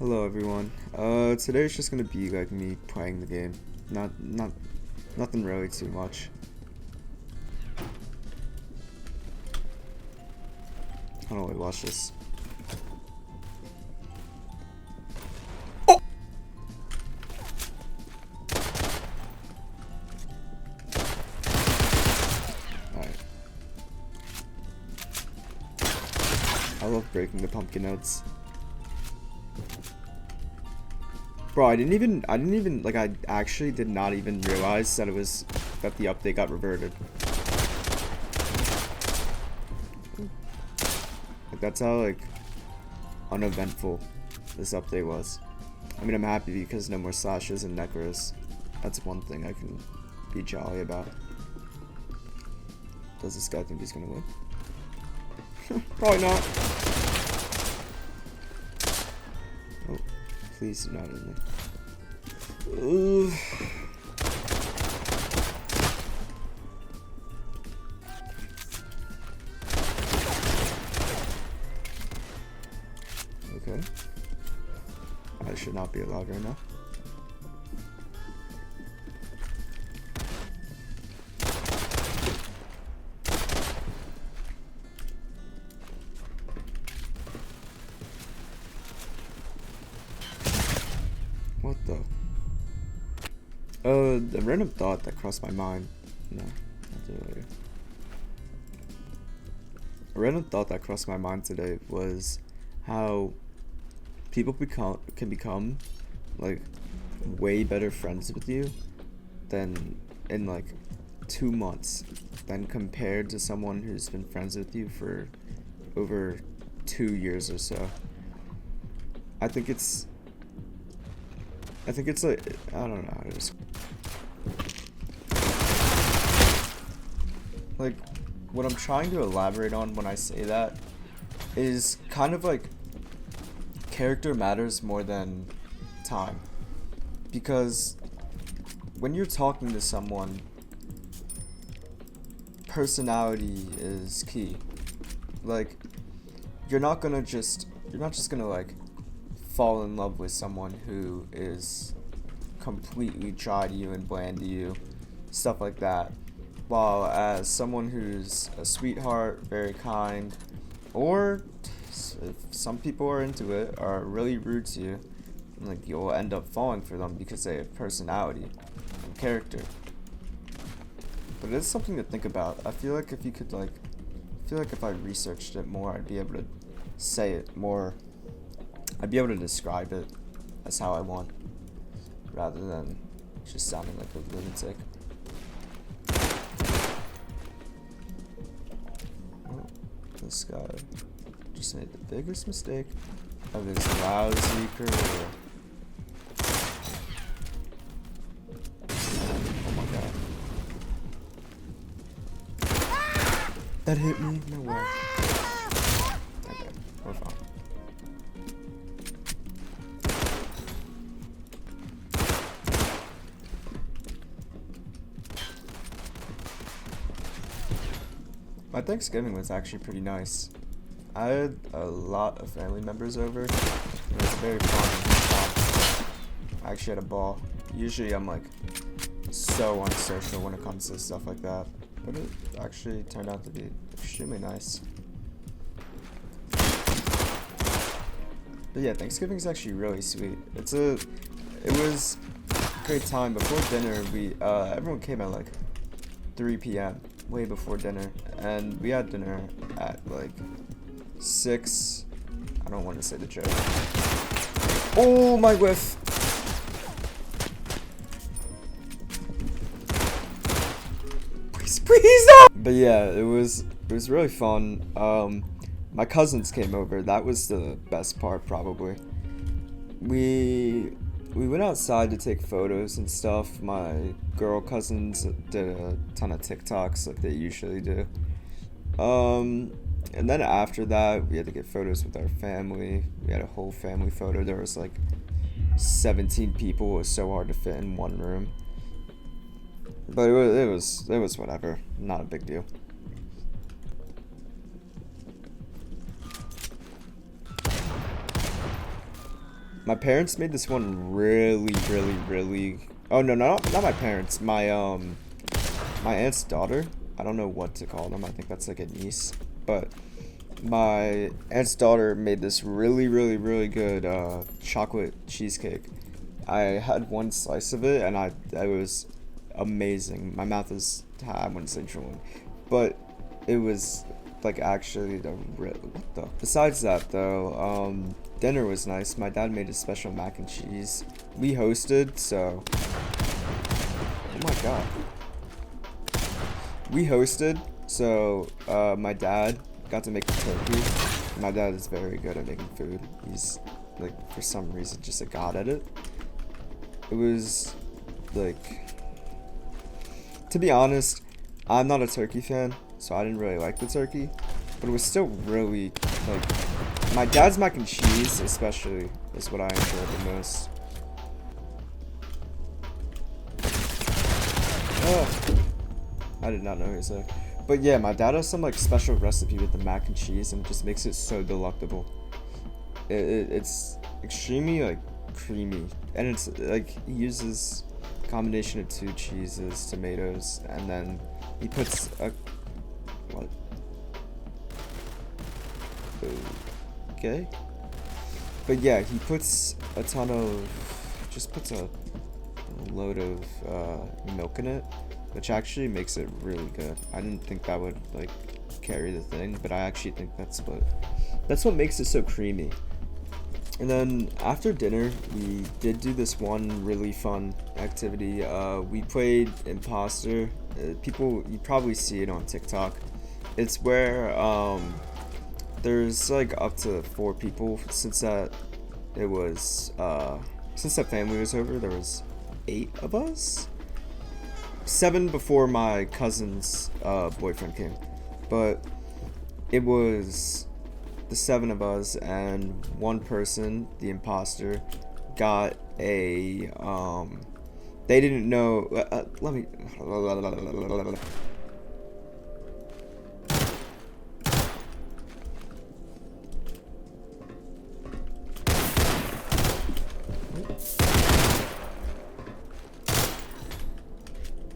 Hello everyone. Today it's just gonna be like me playing the game. Nothing really too much. How do I watch this? Oh! Alright. I love breaking the pumpkin notes. Bro, I actually did not even realize that the update got reverted. Like, that's how, uneventful this update was. I mean, I'm happy because no more slashes and necros. That's one thing I can be jolly about. Does this guy think he's gonna win? Probably not. Oh. Please do not hit me. Okay. I should not be allowed right now. What the? A random thought that crossed my mind. No, I'll do it later. A random thought that crossed my mind today was how people can become like way better friends with you than in like 2 months than compared to someone who's been friends with you for over 2 years or so. I think it's like, I don't know how to describe. Like, what I'm trying to elaborate on when I say that is kind of like character matters more than time. Because when you're talking to someone, personality is key. Like, you're not just gonna like fall in love with someone who is completely dry to you and bland to you, stuff like that. While as someone who's a sweetheart, very kind, or if some people are into it, are really rude to you, like you'll end up falling for them because they have personality and character. But it's something to think about. I feel like if I researched it more, I'd be able to say it more. I'd be able to describe it as how I want, rather than just sounding like a lunatic. Oh, this guy just made the biggest mistake of his lousy career. Oh my god. That hit me? No way. Okay, we're fine. My Thanksgiving was actually pretty nice. I had a lot of family members over. It was very fun. I actually had a ball. Usually I'm like so unsocial when it comes to stuff like that, but it actually turned out to be extremely nice. But yeah, Thanksgiving is actually really sweet. It was a great time. Before dinner, everyone came at like 3 p.m. way before dinner, and we had dinner at like 6. I don't want to say the joke. Oh, my whiff. Please don't. But yeah, it was really fun. My cousins came over. That was the best part, probably. We went outside to take photos and stuff. My girl cousins did a ton of TikToks like they usually do. And then after that, we had to get photos with our family. We had a whole family photo. There was like 17 people. It was so hard to fit in one room. But it was whatever. Not a big deal. My parents made this one really. Oh no, not my parents. My aunt's daughter. I don't know what to call them. I think that's like a niece. But my aunt's daughter made this really good chocolate cheesecake. I had one slice of it and it was amazing. My mouth is, I wouldn't say drooling, but it was like actually what the. Besides that though, dinner was nice. My dad made a special mac and cheese. We hosted, so oh my god. We hosted, so my dad got to make the turkey. My dad is very good at making food. He's like for some reason just a god at it. It was like, to be honest, I'm not a turkey fan, so I didn't really like the turkey, but it was still really like, my dad's mac and cheese especially is what I enjoyed the most. I did not know he was there. But yeah, my dad has some like special recipe with the mac and cheese and just makes it so delectable. It's extremely like creamy, and it's like he uses a combination of 2 cheeses, tomatoes, and then he puts a what? Okay. But yeah, he puts a ton of, just puts a load of milk in it, which actually makes it really good. I didn't think that would like carry the thing, but I actually think that's what makes it so creamy. And then after dinner, we did do this one really fun activity. We played Imposter. You probably see it on TikTok. It's where there's like up to 4 people. Since that family was over, there was 8 of us. 7 before my cousin's boyfriend came, but it was the 7 of us, and one person, the imposter, got a they didn't know. Let me.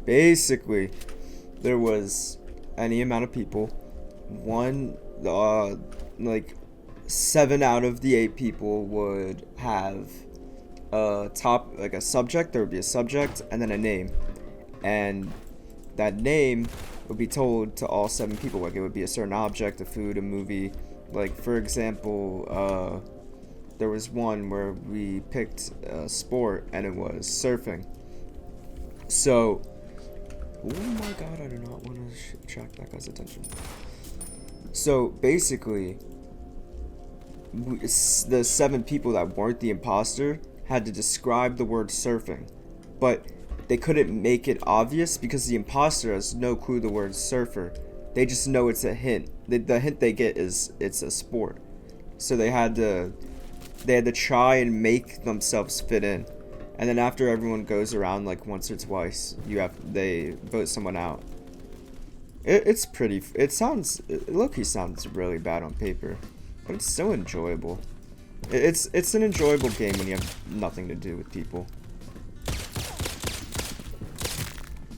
Basically, there was any amount of people. Like 7 out of the 8 people would have a subject. There would be a subject and then a name, and that name would be told to all 7 people. Like it would be a certain object, a food, a movie. Like for example, there was one where we picked a sport and it was surfing. So, oh my god, I do not want to attract that guy's attention. So basically, the 7 people that weren't the imposter had to describe the word surfing, but they couldn't make it obvious because the imposter has no clue the word surfer. They just know it's a hint. The hint they get is it's a sport. So they had to try and make themselves fit in. And then after everyone goes around like once or twice, they vote someone out. It's pretty. Low-key sounds really bad on paper, but it's so enjoyable. It's an enjoyable game when you have nothing to do with people.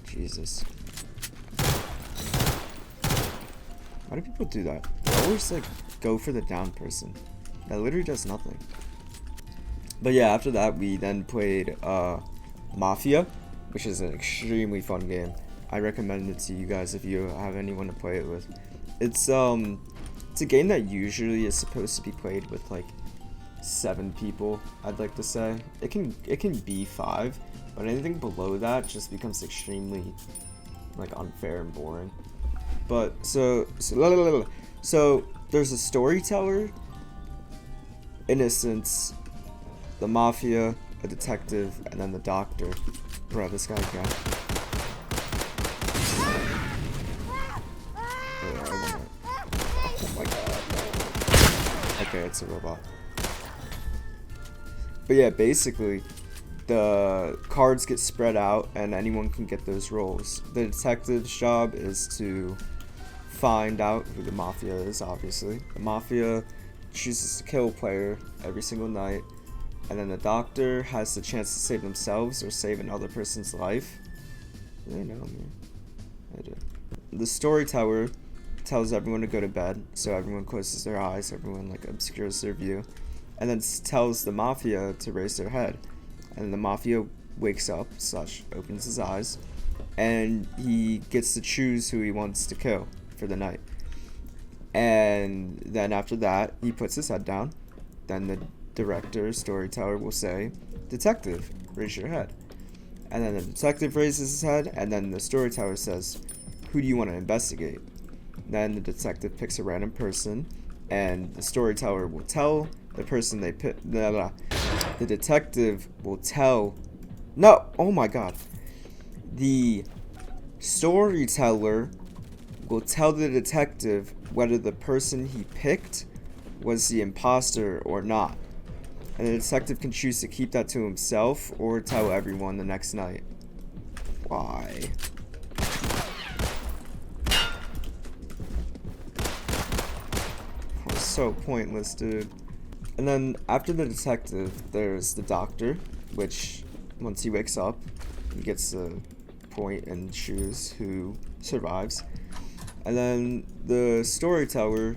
Jesus. Why do people do that? They always like go for the down person. That literally does nothing. But yeah, after that we then played Mafia, which is an extremely fun game. I recommend it to you guys if you have anyone to play it with. It's a game that usually is supposed to be played with like 7 people, I'd like to say. It can be 5, but anything below that just becomes extremely like unfair and boring. But so there's a storyteller, innocence, the mafia, a detective, and then the doctor. Bro, this guy's got. Oh my god. Okay, it's a robot. But yeah, basically, the cards get spread out and anyone can get those roles. The detective's job is to find out who the mafia is, obviously. The mafia chooses to kill a player every single night. And then the doctor has the chance to save themselves or save another person's life. They know me. I do. The storyteller tells everyone to go to bed, so everyone closes their eyes, everyone like obscures their view, and then tells the mafia to raise their head. And the mafia wakes up / opens his eyes, and he gets to choose who he wants to kill for the night. And then after that, he puts his head down. Then the director, storyteller, will say, "Detective, raise your head." And then the detective raises his head, and then the storyteller says, "Who do you want to investigate?" Then the detective picks a random person, and the storyteller will tell the person they pick. The detective will tell. No! Oh my god. The storyteller will tell the detective whether the person he picked was the imposter or not. And the detective can choose to keep that to himself or tell everyone the next night. Why? That was so pointless, dude. And then after the detective, there's the doctor, which once he wakes up, he gets to point and choose who survives. And then the storyteller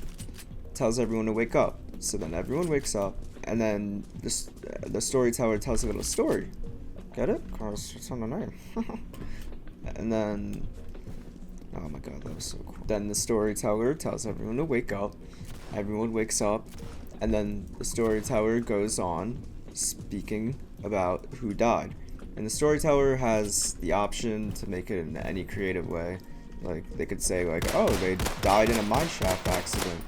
tells everyone to wake up. So then everyone wakes up, and then the storyteller tells a little story. Get it? Cause it's on the name. And then, oh my god, that was so cool. Then the storyteller tells everyone to wake up. Everyone wakes up, and then the storyteller goes on speaking about who died. And the storyteller has the option to make it in any creative way. Like, they could say, like, oh, they died in a mineshaft accident,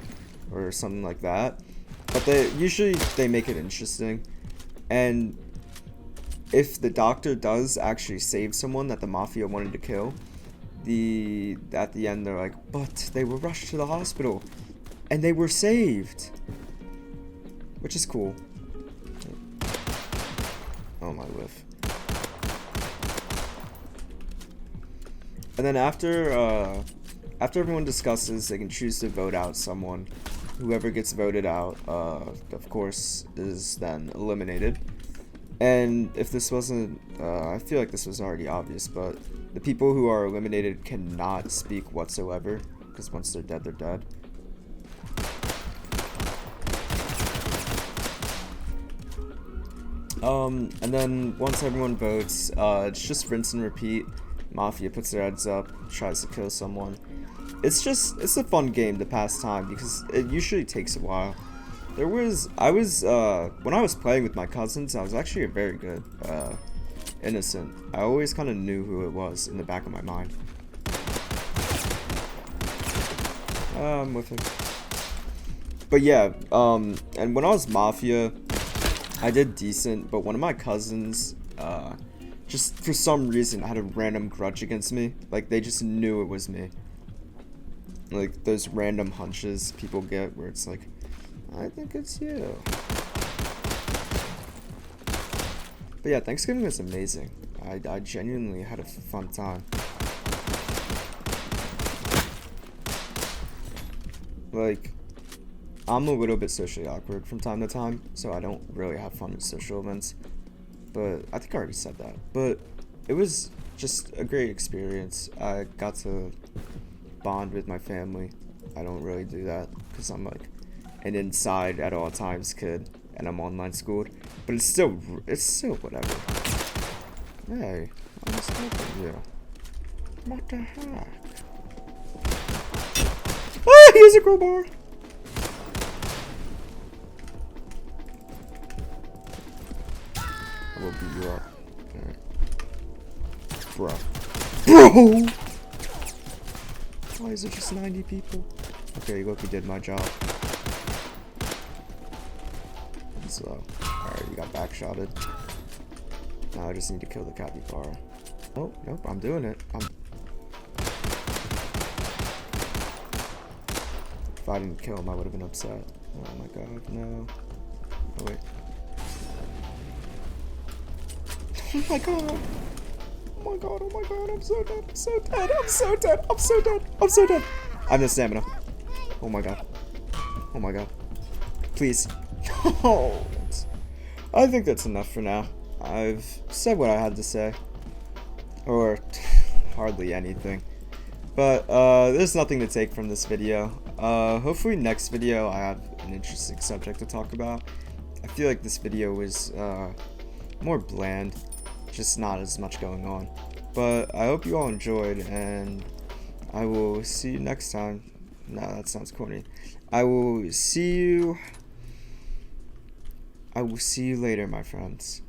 or something like that. But usually they make it interesting. And if the doctor does actually save someone that the mafia wanted to kill, at the end they're like, but they were rushed to the hospital, and they were saved. Which is cool. Oh, my whiff. And then after everyone discusses, they can choose to vote out someone. Whoever gets voted out, of course, is then eliminated. And if this wasn't, I feel like this was already obvious, but the people who are eliminated cannot speak whatsoever, because once they're dead, they're dead. And then once everyone votes, it's just rinse and repeat. Mafia puts their heads up, tries to kill someone. It's a fun game to pass time because it usually takes a while. When I was playing with my cousins, I was actually a very good, innocent. I always kind of knew who it was in the back of my mind. I'm with him. But yeah, and when I was Mafia, I did decent, but one of my cousins, just for some reason had a random grudge against me. Like, they just knew it was me. Like, those random hunches people get where it's like, I think it's you. But yeah, Thanksgiving was amazing. I genuinely had a fun time. Like, I'm a little bit socially awkward from time to time, so I don't really have fun at social events. But I think I already said that. But it was just a great experience. I got to bond with my family. I don't really do that because I'm like an inside at all times kid, and I'm online schooled. But it's still whatever. Hey, I'm just helping you. What the heck? Ah, here's a crowbar. I will beat you up. Alright. Bro! Why is it just 90 people? Okay, look, you did my job. So, alright, you got backshotted. Now I just need to kill the capybara. Oh, nope, I'm doing it. If I didn't kill him, I would have been upset. Oh my god, no. Oh wait. Oh my god! Oh my god, oh my god, I'm so dead, I'm so dead, I'm so dead, I'm so dead, I'm so dead! I have no stamina. Oh my god. Oh my god. Please. Oh, I think that's enough for now. I've said what I had to say. Or hardly anything. But there's nothing to take from this video. Hopefully next video I have an interesting subject to talk about. I feel like this video was more bland, just not as much going on. But I hope you all enjoyed, and I will see you next time. No, that sounds corny. I will see you later, my friends.